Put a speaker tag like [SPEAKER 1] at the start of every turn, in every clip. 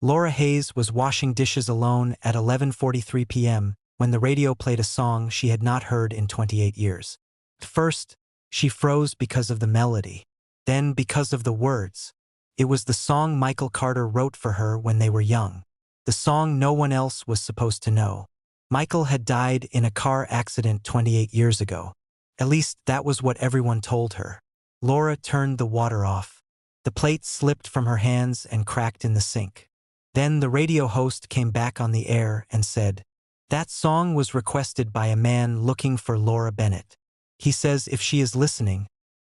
[SPEAKER 1] Laura Hayes was washing dishes alone at 11:43 p.m. when the radio played a song she had not heard in 28 years. At first, she froze because of the melody, then because of the words. It was the song Michael Carter wrote for her when they were young, the song no one else was supposed to know. Michael had died in a car accident 28 years ago. At least that was what everyone told her. Laura turned the water off. The plate slipped from her hands and cracked in the sink. Then the radio host came back on the air and said, "That song was requested by a man looking for Laura Bennett. He says if she is listening,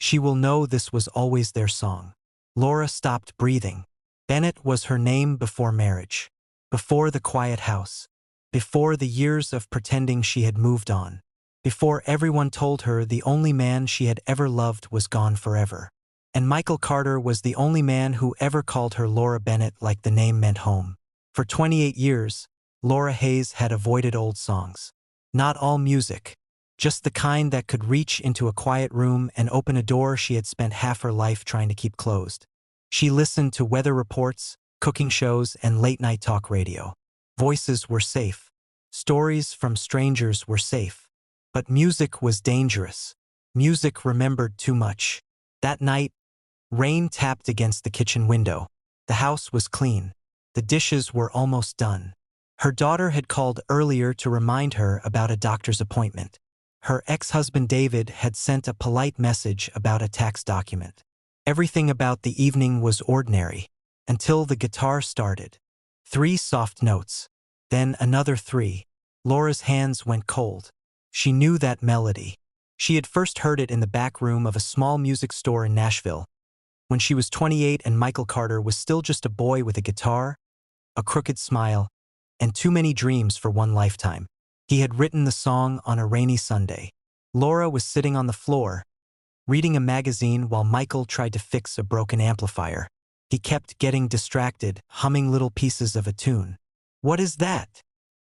[SPEAKER 1] she will know this was always their song." Laura stopped breathing. Bennett was her name before marriage, before the quiet house, before the years of pretending she had moved on, before everyone told her the only man she had ever loved was gone forever. And Michael Carter was the only man who ever called her Laura Bennett like the name meant home. For 28 years, Laura Hayes had avoided old songs. Not all music, just the kind that could reach into a quiet room and open a door she had spent half her life trying to keep closed. She listened to weather reports, cooking shows, and late-night talk radio. Voices were safe. Stories from strangers were safe. But music was dangerous. Music remembered too much. That night, rain tapped against the kitchen window. The house was clean. The dishes were almost done. Her daughter had called earlier to remind her about a doctor's appointment. Her ex-husband David had sent a polite message about a tax document. Everything about the evening was ordinary, until the guitar started. 3 soft notes. Then another 3. Laura's hands went cold. She knew that melody. She had first heard it in the back room of a small music store in Nashville, when she was 28 and Michael Carter was still just a boy with a guitar, a crooked smile, and too many dreams for one lifetime. He had written the song on a rainy Sunday. Laura was sitting on the floor, reading a magazine while Michael tried to fix a broken amplifier. He kept getting distracted, humming little pieces of a tune. "What is that?"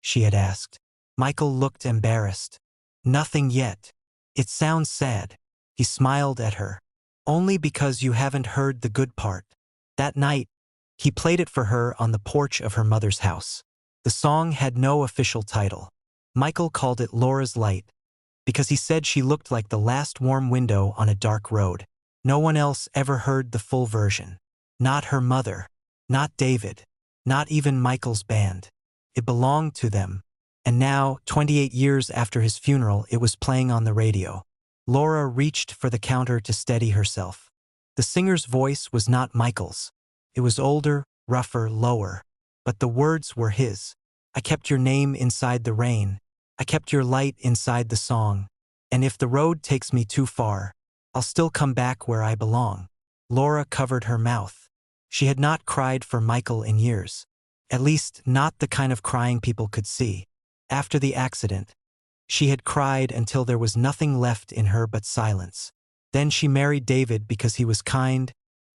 [SPEAKER 1] she had asked. Michael looked embarrassed. "Nothing yet. It sounds sad." He smiled at her. "Only because you haven't heard the good part." That night, he played it for her on the porch of her mother's house. The song had no official title. Michael called it Laura's Light, because he said she looked like the last warm window on a dark road. No one else ever heard the full version. Not her mother, not David, not even Michael's band. It belonged to them. And now, 28 years after his funeral, it was playing on the radio. Laura reached for the counter to steady herself. The singer's voice was not Michael's. It was older, rougher, lower. But the words were his. "I kept your name inside the rain. I kept your light inside the song. And if the road takes me too far, I'll still come back where I belong." Laura covered her mouth. She had not cried for Michael in years. At least, not the kind of crying people could see. After the accident, she had cried until there was nothing left in her but silence. Then she married David because he was kind,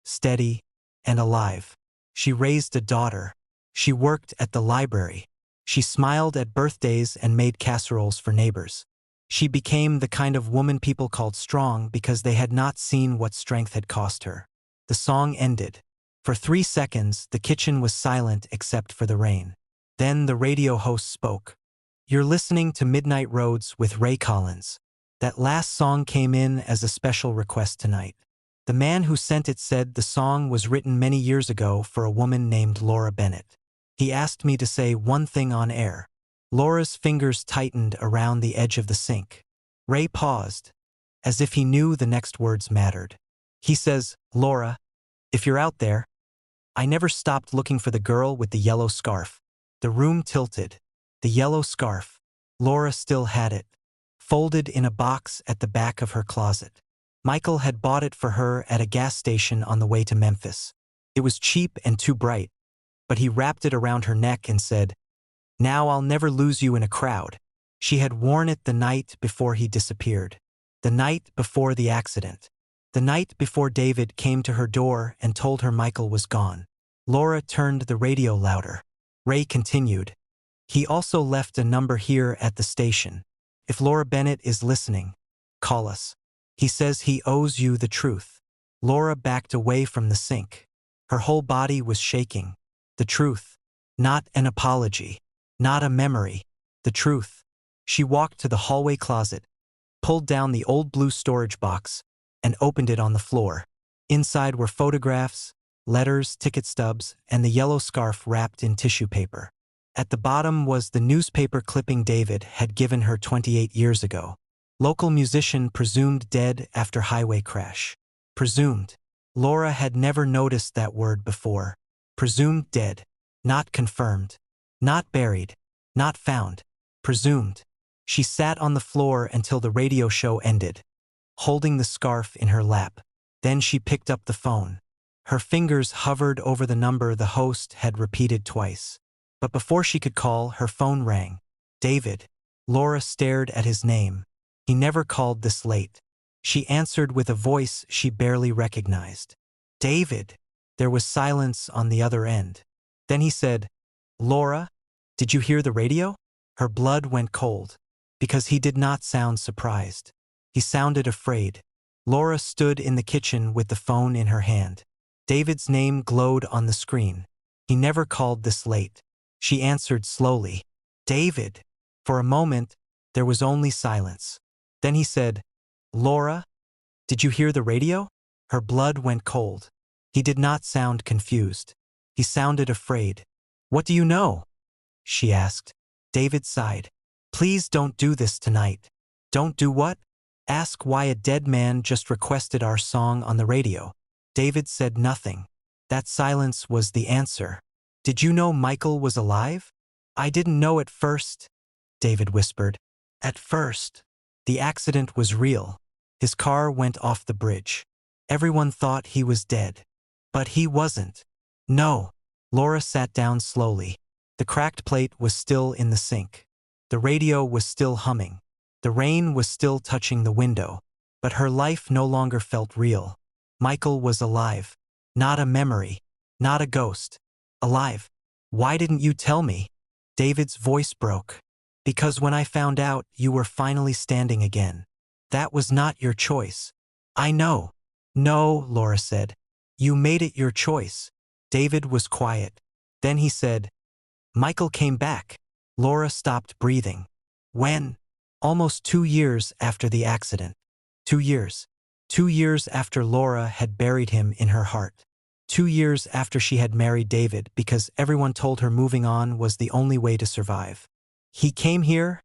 [SPEAKER 1] steady, and alive. She raised a daughter. She worked at the library. She smiled at birthdays and made casseroles for neighbors. She became the kind of woman people called strong because they had not seen what strength had cost her. The song ended. For 3 seconds, the kitchen was silent except for the rain. Then the radio host spoke. "You're listening to Midnight Roads with Ray Collins. That last song came in as a special request tonight. The man who sent it said the song was written many years ago for a woman named Laura Bennett. He asked me to say one thing on air." Laura's fingers tightened around the edge of the sink. Ray paused, as if he knew the next words mattered. He says, "Laura, if you're out there, I never stopped looking for the girl with the yellow scarf." The room tilted. The yellow scarf. Laura still had it, folded in a box at the back of her closet. Michael had bought it for her at a gas station on the way to Memphis. It was cheap and too bright, but he wrapped it around her neck and said, "Now I'll never lose you in a crowd." She had worn it the night before he disappeared. The night before the accident. The night before David came to her door and told her Michael was gone. Laura turned the radio louder. Ray continued. "He also left a number here at the station. If Laura Bennett is listening, call us. He says he owes you the truth." Laura backed away from the sink. Her whole body was shaking. The truth. Not an apology. Not a memory. The truth. She walked to the hallway closet, pulled down the old blue storage box, and opened it on the floor. Inside were photographs, letters, ticket stubs, and the yellow scarf wrapped in tissue paper. At the bottom was the newspaper clipping David had given her 28 years ago. Local musician presumed dead after highway crash. Presumed. Laura had never noticed that word before. Presumed dead. Not confirmed. Not buried. Not found. Presumed. She sat on the floor until the radio show ended, holding the scarf in her lap. Then she picked up the phone. Her fingers hovered over the number the host had repeated twice. But before she could call, her phone rang. David. Laura stared at his name. He never called this late. She answered with a voice she barely recognized. David. There was silence on the other end. Then he said, Laura, did you hear the radio? Her blood went cold, because he did not sound surprised. He sounded afraid. Laura stood in the kitchen with the phone in her hand. David's name glowed on the screen. He never called this late. She answered slowly. David. For a moment, there was only silence. Then he said, Laura, did you hear the radio? Her blood went cold. He did not sound confused. He sounded afraid. What do you know? She asked. David sighed. Please don't do this tonight. Don't do what? Ask why a dead man just requested our song on the radio. David said nothing. That silence was the answer. Did you know Michael was alive? I didn't know at first, David whispered. At first. The accident was real. His car went off the bridge. Everyone thought he was dead. But he wasn't. No. Laura sat down slowly. The cracked plate was still in the sink. The radio was still humming. The rain was still touching the window. But her life no longer felt real. Michael was alive. Not a memory. Not a ghost. Alive. Why didn't you tell me? David's voice broke. Because when I found out, you were finally standing again. That was not your choice. I know. No, Laura said. You made it your choice. David was quiet. Then he said, Michael came back. Laura stopped breathing. When? Almost 2 years after the accident. 2 years. 2 years after Laura had buried him in her heart. 2 years after she had married David because everyone told her moving on was the only way to survive. He came here?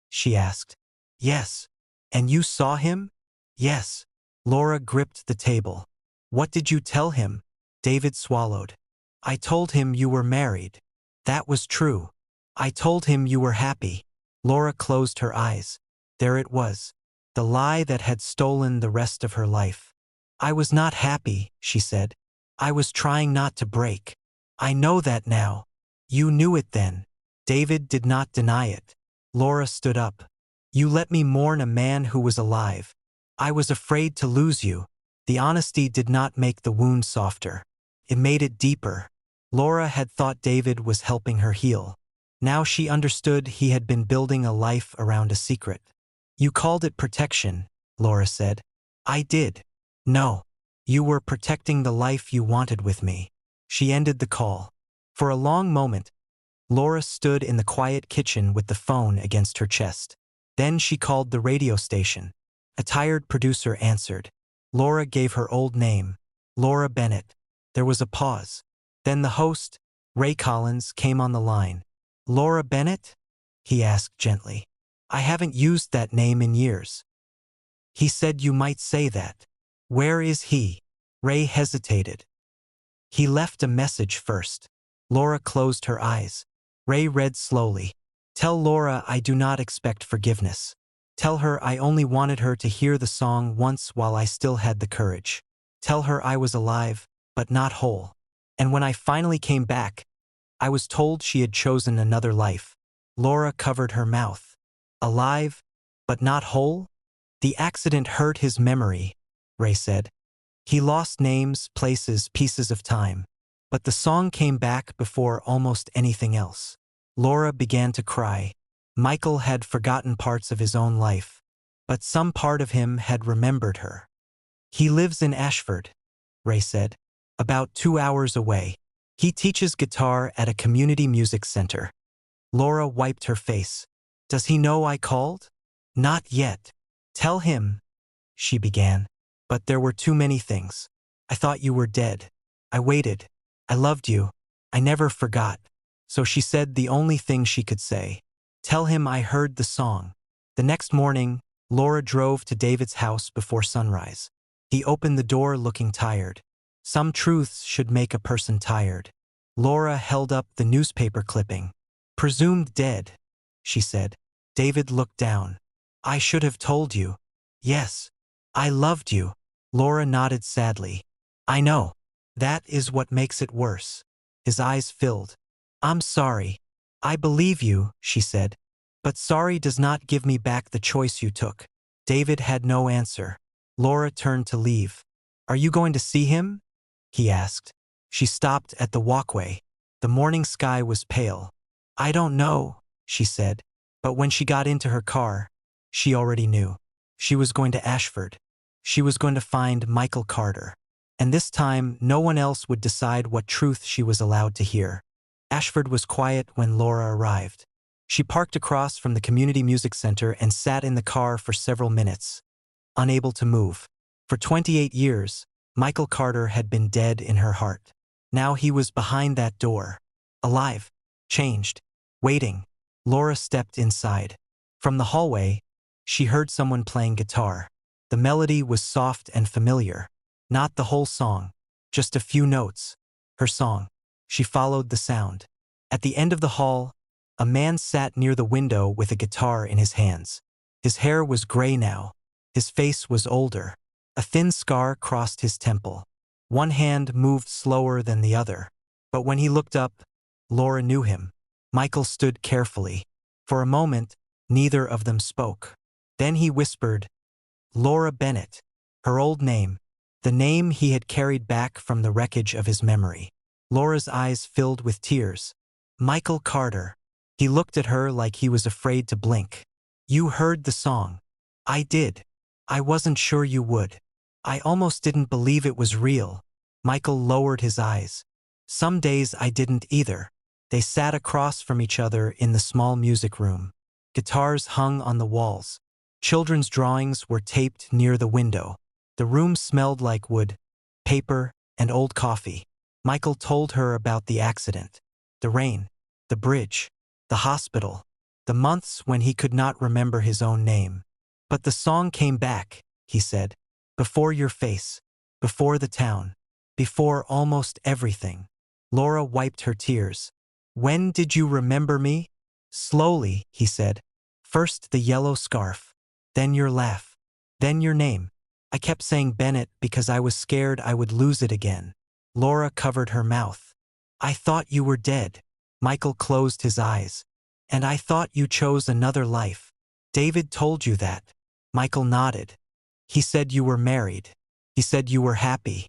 [SPEAKER 1] She asked. Yes. And you saw him? Yes. Laura gripped the table. What did you tell him? David swallowed. I told him you were married. That was true. I told him you were happy. Laura closed her eyes. There it was. The lie that had stolen the rest of her life. I was not happy, she said. I was trying not to break. I know that now. You knew it then. David did not deny it. Laura stood up. You let me mourn a man who was alive. I was afraid to lose you. The honesty did not make the wound softer. It made it deeper. Laura had thought David was helping her heal. Now she understood he had been building a life around a secret. You called it protection, Laura said. I did. No. You were protecting the life you wanted with me. She ended the call. For a long moment, Laura stood in the quiet kitchen with the phone against her chest. Then she called the radio station. A tired producer answered. Laura gave her old name, Laura Bennett. There was a pause. Then the host, Ray Collins, came on the line. Laura Bennett? He asked gently. I haven't used that name in years. He said you might say that. Where is he? Ray hesitated. He left a message first. Laura closed her eyes. Ray read slowly. Tell Laura I do not expect forgiveness. Tell her I only wanted her to hear the song once while I still had the courage. Tell her I was alive, but not whole. And when I finally came back, I was told she had chosen another life. Laura covered her mouth. Alive, but not whole? The accident hurt his memory, Ray said. He lost names, places, pieces of time. But the song came back before almost anything else. Laura began to cry. Michael had forgotten parts of his own life, but some part of him had remembered her. He lives in Ashford, Ray said. About 2 hours away. He teaches guitar at a community music center. Laura wiped her face. Does he know I called? Not yet. Tell him, she began. But there were too many things. I thought you were dead. I waited. I loved you. I never forgot. So she said the only thing she could say. Tell him I heard the song. The next morning, Laura drove to David's house before sunrise. He opened the door looking tired. Some truths should make a person tired. Laura held up the newspaper clipping. Presumed dead, she said. David looked down. I should have told you. Yes. I loved you. Laura nodded sadly. I know. That is what makes it worse. His eyes filled. I'm sorry. I believe you, she said. But sorry does not give me back the choice you took. David had no answer. Laura turned to leave. Are you going to see him? He asked. She stopped at the walkway. The morning sky was pale. I don't know, she said. But when she got into her car, she already knew. She was going to Ashford. She was going to find Michael Carter. And this time, no one else would decide what truth she was allowed to hear. Ashford was quiet when Laura arrived. She parked across from the community music center and sat in the car for several minutes, unable to move. For 28 years, Michael Carter had been dead in her heart. Now he was behind that door, alive, changed, waiting. Laura stepped inside. From the hallway, she heard someone playing guitar. The melody was soft and familiar. Not the whole song, just a few notes. Her song. She followed the sound. At the end of the hall, a man sat near the window with a guitar in his hands. His hair was gray now. His face was older. A thin scar crossed his temple. One hand moved slower than the other. But when he looked up, Laura knew him. Michael stood carefully. For a moment, neither of them spoke. Then he whispered, Laura Bennett, her old name, the name he had carried back from the wreckage of his memory. Laura's eyes filled with tears. Michael Carter. He looked at her like he was afraid to blink. You heard the song. I did. I wasn't sure you would. I almost didn't believe it was real. Michael lowered his eyes. Some days I didn't either. They sat across from each other in the small music room. Guitars hung on the walls. Children's drawings were taped near the window. The room smelled like wood, paper, and old coffee. Michael told her about the accident, the rain, the bridge, the hospital, the months when he could not remember his own name. But the song came back, he said, before your face, before the town, before almost everything. Laura wiped her tears. When did you remember me? Slowly, he said. First the yellow scarf, then your laugh, then your name. I kept saying Bennett because I was scared I would lose it again. Laura covered her mouth. I thought you were dead. Michael closed his eyes. And I thought you chose another life. David told you that. Michael nodded. He said you were married. He said you were happy.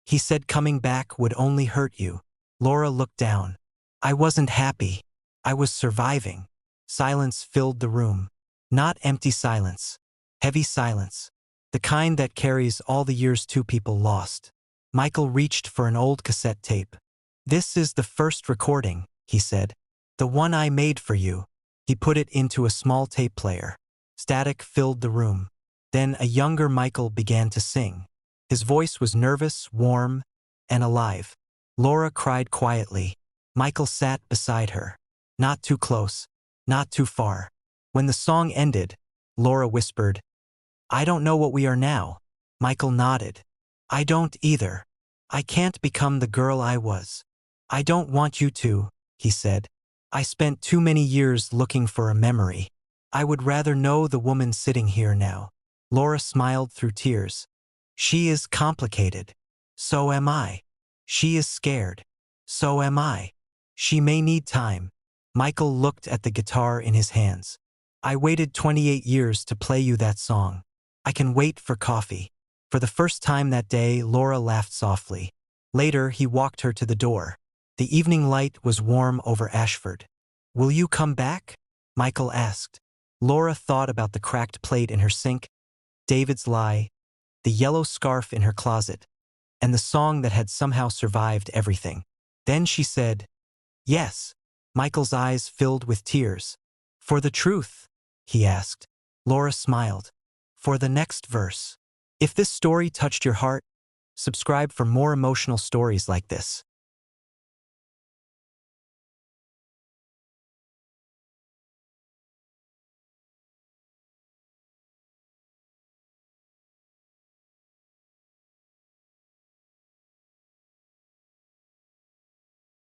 [SPEAKER 1] He said coming back would only hurt you. Laura looked down. I wasn't happy. I was surviving. Silence filled the room. Not empty silence. Heavy silence. The kind that carries all the years two people lost. Michael reached for an old cassette tape. This is the first recording, he said. The one I made for you. He put it into a small tape player. Static filled the room. Then a younger Michael began to sing. His voice was nervous, warm, and alive. Laura cried quietly. Michael sat beside her. Not too close, not too far. When the song ended, Laura whispered, I don't know what we are now. Michael nodded. I don't either. I can't become the girl I was. I don't want you to, he said. I spent too many years looking for a memory. I would rather know the woman sitting here now. Laura smiled through tears. She is complicated. So am I. She is scared. So am I. She may need time. Michael looked at the guitar in his hands. I waited 28 years to play you that song. I can wait for coffee. For the first time that day, Laura laughed softly. Later, he walked her to the door. The evening light was warm over Ashford. Will you come back? Michael asked. Laura thought about the cracked plate in her sink, David's lie, the yellow scarf in her closet, and the song that had somehow survived everything. Then she said, "Yes." Michael's eyes filled with tears. "For the truth?" he asked. Laura smiled. "For the next verse." If this story touched your heart, subscribe for more emotional stories like this.